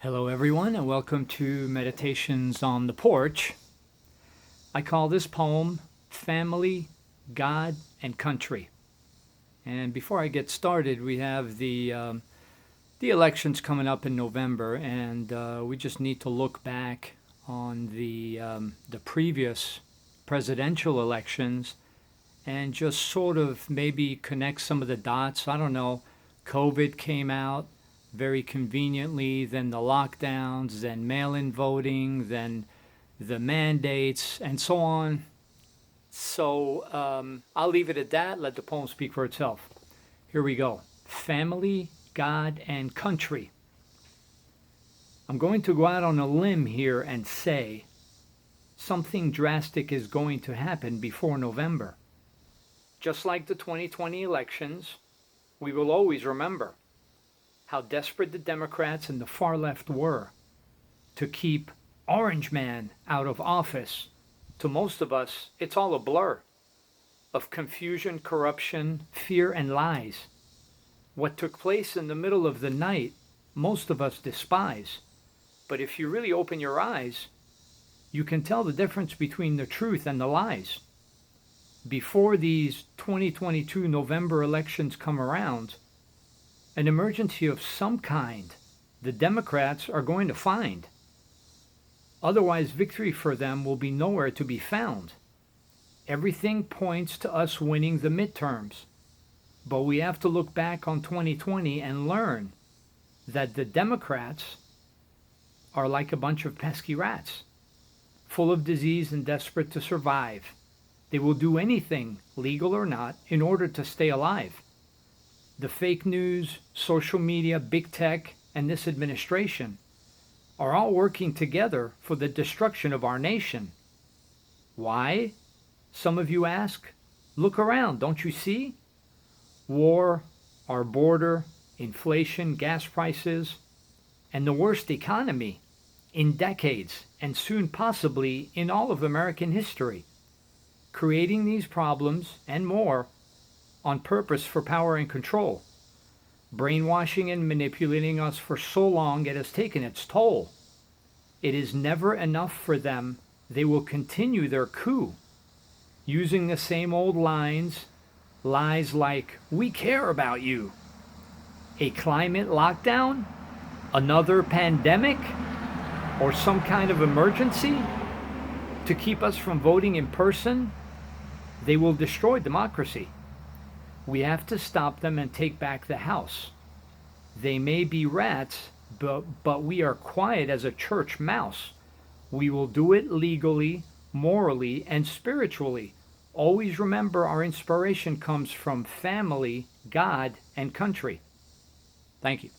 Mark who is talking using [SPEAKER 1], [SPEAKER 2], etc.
[SPEAKER 1] Hello, everyone, and welcome to Meditations on the Porch. I call this poem Family, God, and Country. And before I get started, we have the elections coming up in November, and we just need to look back on the previous presidential elections and just sort of maybe connect some of the dots. I don't know. COVID came out very conveniently, then the lockdowns, then mail-in voting, then the mandates, and so on. So I'll leave it at that. Let the poem speak for itself. Here we go. Family, God, and Country. I'm going to go out on a limb here and say something drastic is going to happen before November. Just like the 2020 elections, we will always remember how desperate the Democrats and the far left were to keep Orange Man out of office. To most of us, it's all a blur of confusion, corruption, fear, and lies. What took place in the middle of the night, most of us despise. But if you really open your eyes, you can tell the difference between the truth and the lies. Before these 2022 November elections come around, an emergency of some kind the Democrats are going to find. Otherwise, victory for them will be nowhere to be found. Everything points to us winning the midterms. But we have to look back on 2020 and learn that the Democrats are like a bunch of pesky rats, full of disease and desperate to survive. They will do anything, legal or not, in order to stay alive. The fake news, social media, big tech, and this administration are all working together for the destruction of our nation. Why? Some of you ask. Look around, don't you see? War, our border, inflation, gas prices, and the worst economy in decades, and soon possibly in all of American history. Creating these problems and more on purpose for power and control. Brainwashing and manipulating us for so long it has taken its toll. It is never enough for them. They will continue their coup, using the same old lies like, "We care about you." A climate lockdown? Another pandemic? Or some kind of emergency? To keep us from voting in person? They will destroy democracy. We have to stop them and take back the house. They may be rats, but we are quiet as a church mouse. We will do it legally, morally, and spiritually. Always remember our inspiration comes from family, God, and country. Thank you.